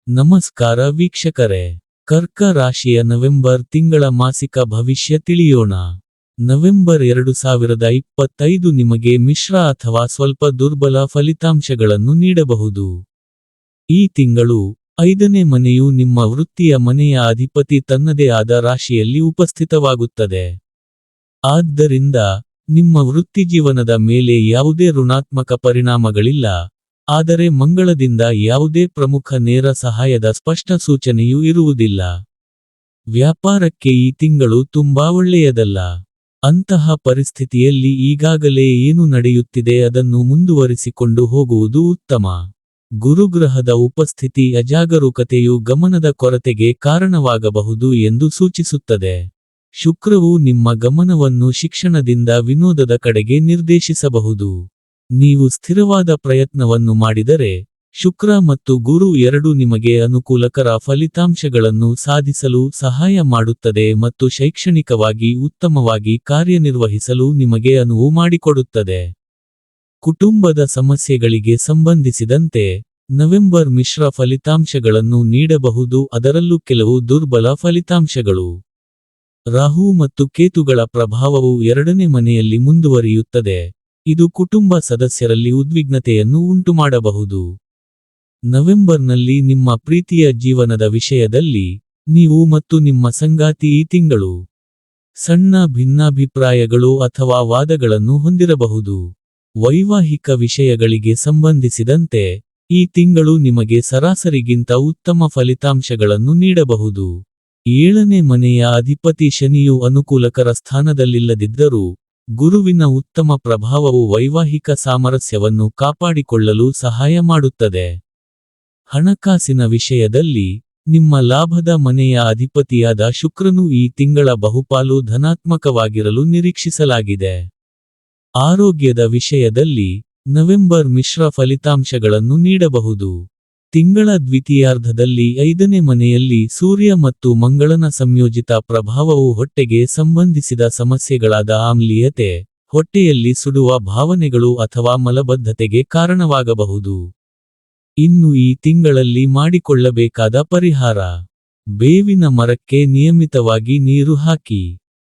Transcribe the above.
ನಮಸ್ಕಾರ ವೀಕ್ಷಕರೇ, ಕರ್ಕ ರಾಶಿಯ ನವೆಂಬರ್ ತಿಂಗಳ ಮಾಸಿಕ ಭವಿಷ್ಯ ತಿಳಿಯೋಣ. ನವೆಂಬರ್ 2025 ನಿಮಗೆ ಮಿಶ್ರ ಅಥವಾ ಸ್ವಲ್ಪ ದುರ್ಬಲ ಫಲಿತಾಂಶಗಳನ್ನು ನೀಡಬಹುದು. ಈ ತಿಂಗಳು 5ನೇ ಮನೆಯು ನಿಮ್ಮ ವೃತ್ತಿಯ ಮನೆಯ ಅಧಿಪತಿ ತನ್ನದೇ ಆದ ರಾಶಿಯಲ್ಲಿ ಉಪಸ್ಥಿತವಾಗುತ್ತದೆ. ಆದ್ದರಿಂದ ನಿಮ್ಮ ವೃತ್ತಿಜೀವನದ ಮೇಲೆ ಯಾವುದೇ ಋಣಾತ್ಮಕ ಪರಿಣಾಮಗಳಿಲ್ಲ, ಆದರೆ ಮಂಗಳದಿಂದ ಯಾವುದೇ ಪ್ರಮುಖ ನೇರ ಸಹಾಯದ ಸ್ಪಷ್ಟ ಸೂಚನೆಯೂ ಇರುವುದಿಲ್ಲ. ವ್ಯಾಪಾರಕ್ಕೆ ಈ ತಿಂಗಳು ತುಂಬಾ ಒಳ್ಳೆಯದಲ್ಲ. ಅಂತಹ ಪರಿಸ್ಥಿತಿಯಲ್ಲಿ ಈಗಾಗಲೇ ಏನು ನಡೆಯುತ್ತಿದೆ ಅದನ್ನು ಮುಂದುವರಿಸಿಕೊಂಡು ಹೋಗುವುದು ಉತ್ತಮ. ಗುರುಗ್ರಹದ ಉಪಸ್ಥಿತಿ ಅಜಾಗರೂಕತೆಯು ಗಮನದ ಕೊರತೆಗೆ ಕಾರಣವಾಗಬಹುದು ಎಂದು ಸೂಚಿಸುತ್ತದೆ. ಶುಕ್ರವು ನಿಮ್ಮ ಗಮನವನ್ನು ಶಿಕ್ಷಣದಿಂದ ವಿನೋದದ ಕಡೆಗೆ ನಿರ್ದೇಶಿಸಬಹುದು. ನೀವು ಸ್ಥಿರವಾದ ಪ್ರಯತ್ನವನ್ನು ಮಾಡಿದರೆ, ಶುಕ್ರ ಮತ್ತು ಗುರು ಎರಡೂ ನಿಮಗೆ ಅನುಕೂಲಕರ ಫಲಿತಾಂಶಗಳನ್ನು ಸಾಧಿಸಲು ಸಹಾಯ ಮಾಡುತ್ತದೆ ಮತ್ತು ಶೈಕ್ಷಣಿಕವಾಗಿ ಉತ್ತಮವಾಗಿ ಕಾರ್ಯನಿರ್ವಹಿಸಲು ನಿಮಗೆ ಅನುವು ಮಾಡಿಕೊಡುತ್ತದೆ. ಕುಟುಂಬದ ಸಮಸ್ಯೆಗಳಿಗೆ ಸಂಬಂಧಿಸಿದಂತೆ, ನವೆಂಬರ್ ಮಿಶ್ರ ಫಲಿತಾಂಶಗಳನ್ನು ನೀಡಬಹುದು, ಅದರಲ್ಲೂ ಕೆಲವು ದುರ್ಬಲ ಫಲಿತಾಂಶಗಳು. ರಾಹು ಮತ್ತು ಕೇತುಗಳ ಪ್ರಭಾವವು 2ನೇ ಮನೆಯಲ್ಲಿ ಮುಂದುವರಿಯುತ್ತದೆ. ಇದು ಕುಟುಂಬ ಸದಸ್ಯರಲ್ಲಿ ಉದ್ವಿಗ್ನತೆಯನ್ನು ಉಂಟುಮಾಡಬಹುದು. ನವೆಂಬರ್ನಲ್ಲಿ ನಿಮ್ಮ ಪ್ರೀತಿಯ ಜೀವನದ ವಿಷಯದಲ್ಲಿ, ನೀವು ಮತ್ತು ನಿಮ್ಮ ಸಂಗಾತಿ ಈ ತಿಂಗಳು ಸಣ್ಣ ಭಿನ್ನಾಭಿಪ್ರಾಯಗಳು ಅಥವಾ ವಾದಗಳನ್ನು ಹೊಂದಿರಬಹುದು. ವೈವಾಹಿಕ ವಿಷಯಗಳಿಗೆ ಸಂಬಂಧಿಸಿದಂತೆ, ಈ ತಿಂಗಳು ನಿಮಗೆ ಸರಾಸರಿಗಿಂತ ಉತ್ತಮ ಫಲಿತಾಂಶಗಳನ್ನು ನೀಡಬಹುದು. 7ನೇ ಮನೆಯ ಅಧಿಪತಿ ಶನಿಯು ಅನುಕೂಲಕರ ಸ್ಥಾನದಲ್ಲಿಲ್ಲದಿದ್ದರೂ, ಗುರುವಿನ ಉತ್ತಮ ಪ್ರಭಾವವು ವೈವಾಹಿಕ ಸಾಮರಸ್ಯವನ್ನು ಕಾಪಾಡಿಕೊಳ್ಳಲು ಸಹಾಯ ಮಾಡುತ್ತದೆ. ಹಣಕಾಸಿನ ವಿಷಯದಲ್ಲಿ, ನಿಮ್ಮ ಲಾಭದ ಮನೆಯ ಅಧಿಪತಿಯಾದ ಶುಕ್ರನು ಈ ತಿಂಗಳ ಬಹುಪಾಲು ಧನಾತ್ಮಕವಾಗಿರಲು ನಿರೀಕ್ಷಿಸಲಾಗಿದೆ. ಆರೋಗ್ಯದ ವಿಷಯದಲ್ಲಿ, ನವೆಂಬರ್ ಮಿಶ್ರ ಫಲಿತಾಂಶಗಳನ್ನು ನೀಡಬಹುದು. ತಿಂಗಳ ದ್ವಿತೀಯಾರ್ಧದಲ್ಲಿ 5ನೇ ಮನೆಯಲ್ಲಿ ಸೂರ್ಯ ಮತ್ತು ಮಂಗಳನ ಸಂಯೋಜಿತ ಪ್ರಭಾವವು ಹೊಟ್ಟೆಗೆ ಸಂಬಂಧಿಸಿದ ಸಮಸ್ಯೆಗಳಾದ ಆಮ್ಲೀಯತೆ, ಹೊಟ್ಟೆಯಲ್ಲಿ ಸುಡುವ ಭಾವನೆಗಳು ಅಥವಾ ಮಲಬದ್ಧತೆಗೆ ಕಾರಣವಾಗಬಹುದು. ಇನ್ನು ಈ ತಿಂಗಳಲ್ಲಿ ಮಾಡಿಕೊಳ್ಳಬೇಕಾದ ಪರಿಹಾರ: ಬೇವಿನ ಮರಕ್ಕೆ ನಿಯಮಿತವಾಗಿ ನೀರು ಹಾಕಿ.